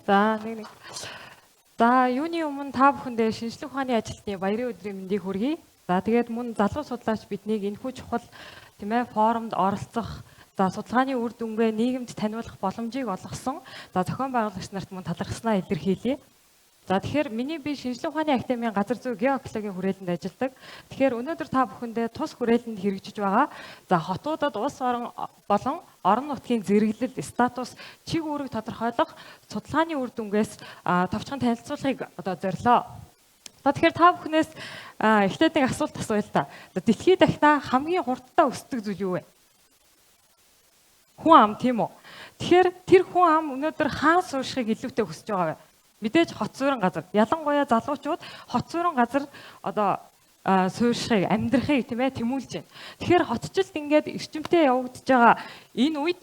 За нэг. За юуны өмнө та бүхэндээ шинжлэх ухааны ажилтны баярын өдрийн мэндийг хүргэе. За тэгээд мөн залуу судлаач биднийг энэхүү чухал тийм ээ форумд оролцох, за судалгааны үр дүнгээ нийгэмд таниулах боломжийг олгосон. За зохион байгуулагч нарт мөн талархснаа илэрхийлье. За тэгэхээр би шинжлэх ухааны академийн газар зүй геоэкологийн хүрээлэнд ажилладаг. Тэгэхээр өнөөдөр та бүхэндээ тус хүрээлэнд хэрэгжиж байгаа. За хотуудад улс орон болон орон нутгийн зэрэглэл, статус, чиг үүрэг тодорхойлох судалгааны үр дүнгээс товчхон танилцуулахыг зорилоо. За тэгэхээр та бүхнээс эхлээд нэг асуулт асууя л та. Дэлхийд дахина хамгийн хурдтай өсдөг зүйл юу вэ? Хүн ам тийм үү? Тэгэхээр тэр хүн ам өнөөдөр хаан суурьшихыг илүүтэй хүсэж байгаа вэ? Мэдээж хот суурин газар. Ялангуяа залуучууд хот суурин газар суурьшихыг, амьдрахыг тийм ээ тэмүүлж байна. Тэгэхээр хотчлт ингээд эрчимтэй явагдаж байгаа энэ үед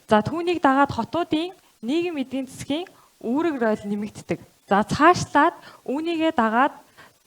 за түүнийг дагаад хотуудын нийгэм эдийн засгийн үүрэг ройл нэмэгддэг. За цаашлаад үүнийгээ дагаад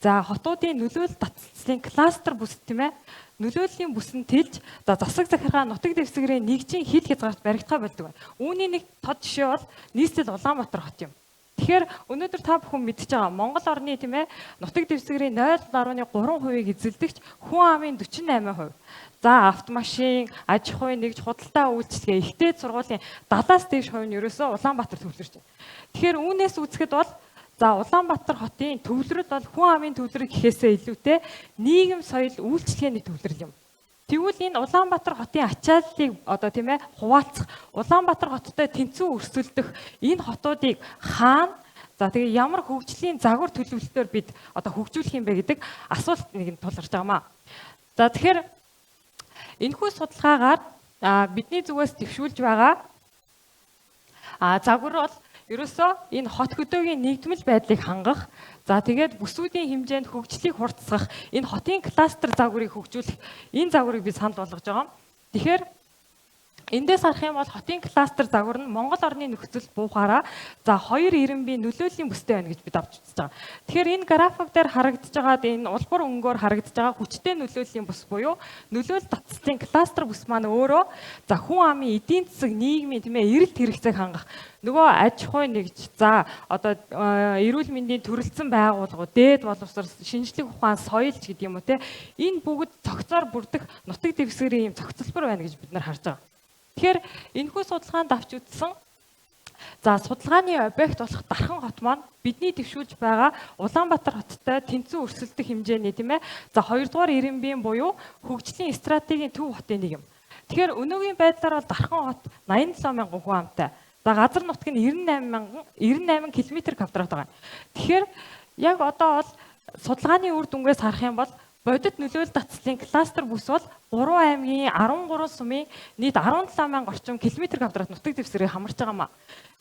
за хотуудын нөлөөлөл таталцлын кластер бүс тийм ээ нөлөөллийн бүсэн тэлж за засаг захиргаа нутаг дэвсгэрийн нэгжийн хил хязгаарт баригдахаа болдог байна. Үүний нэг тод жишээ бол нийслэл Улаанбаатар хот юм. Тэгэхээр өнөөдөр та бүхэн мэдчихэж байгаа Монгол орны тийм ээ нутаг дэвсгэрийн 0.3%-ийг эзэлдэгч хүн амын 48%. За автомашин, аж ахуйн нэгж худалдаа үйлчилгээ, ихтэй сургуулийн 70-аас дээш хувь нь ерөөсөө Улаанбаатар төвлөрч байна. Тэгэхээр үүнээс үзэхэд бол за Улаанбаатар хотын төвлөрөл бол хүн амын төвлөрөл гэхээсээ илүүтэй нийгэм соёл үйлчлэгээний төвлөрөл юм. Тэгвэл энэ Улаанбаатар хотын ачааллыг тийм ээ хуваалцах, Улаанбаатар хоттой тэнцүү өрсөлдөх энэ хотуудыг хаана за тэгээ ямар хөгжлийн загвар төлөвлөлтөөр бид хөгжүүлэх юм бэ гэдэг асуулт нэг нь тулгарч байгаамаа. За тэгэхээр энэхүү судалгаагаар бидний зүгээс төвшүүлж байгаа загвар бол ерөөсөө энэ хот хөдөөгийн нэгдмэл байдлыг хангах, за тэгээд бүсүүдийн хэмжээнд хөгжлийг хурцсах, энэ хотын кластер загварыг хөгжүүлэх энэ загварыг би санал болгож байгаа. Тэгэхээр эндээс харах юм бол хотын кластер загвар нь Монгол орны нөхцөл буухаараа за 2 ирэмбийн нөлөөллийн бүстэй байна гэж бид авч үзэж байгаа. Тэгэхээр энэ график дээр харагдаж байгаа энэ улбар өнгөөр харагдаж байгаа хүчтэй нөлөөллийн бүс буюу нөлөөлөл татцлын кластер бүс маань өөрөө за хүн амын эдийн засаг нийгмийн тийм ээ эрэлт хэрэгцээг хангах нөгөө аж ахуй нэгж за эрүүл мэндийн төрөлцсөн байгууллагууд, дээд боловсрол, шинжлэх ухаан, соёлч гэдэг юм уу те энэ бүгд цогцоор бүрдэх нутаг дэвсгэрийн юм цогцлбор байна гэж бид нар харж байгаа. Тэгэхээр энэхүү судалгаанд авч үзсэн за судалгааны объект болох Дархан хот маань бидний төвшүүлж байгаа Улаанбаатар хоттой тэнцүү өрсөлдөх хэмжээний тийм ээ за 2 дугаар ирэмбийн буюу хөгжлийн стратегийн төв хотын нэг юм. Тэгэхээр өнөөгийн байдлаар бол Дархан хот 87 мянган хүн амтай. За газар нутг нь 98 км квадрат байгаа. Тэгэхээр яг одоо бол судалгааны үр дүнгээс харах юм бол бодит нөлөөлөл татцлын кластер бүс бол 3 аймгийн 13 сумын нийт 17 мянга орчим км квадрат нутаг дэвсгэрийг хамарч байгаамаа.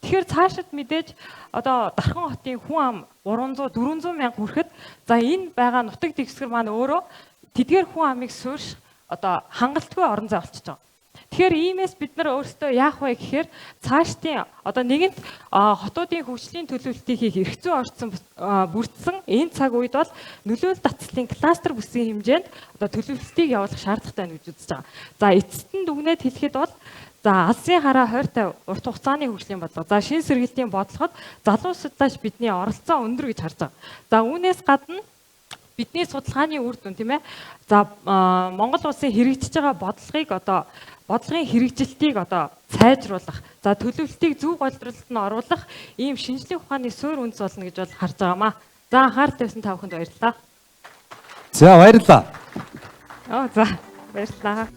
Тэгэхээр цаашид мэдээж Дархан хотын хүн ам 300-400 мянга хүрэхэд за энэ байгаа нутаг дэвсгэр маань өөрөө тэдгээр хүн амыг суурьш хангалтгүй орон зай болчихж байгаа. Тэгэхээр иймээс бид нар өөрсдөө яах вэ гэхээр цаашдын нэгэнт хотуудын хөгжлийн төлөвлөлтийг хийх эрх зүй орцсон бүрдсэн энэ цаг үед бол нөлөөлөл татцлын кластер бүсийн хэмжээнд төлөвлөлтийг явуулах шаардлагатай байна гэж үзэж байгаа. За эцэст нь дүгнээд хэлэхэд бол за алсын хараа 20-50 урт хугацааны хөгжлийн бодлого, за шин сэргээлтийн бодлогод залуу судлаач бидний оролцоо өндөр гэж харж байгаа. За үүнээс гадна бидний судалгааны үр дүн тийм ээ за Монгол улсын хэрэгжиж байгаа бодлогын хэрэгжилтийг сайжруулах, за төлөвлөлтийг зөв голдролд нь оруулах ийм шинжлэх ухааны суурь үндэс болно гэж бол харж байгаамаа. За анхаарал тавьсан та бүхэнд баярлалаа. За баярлалаа. За баярлалаа.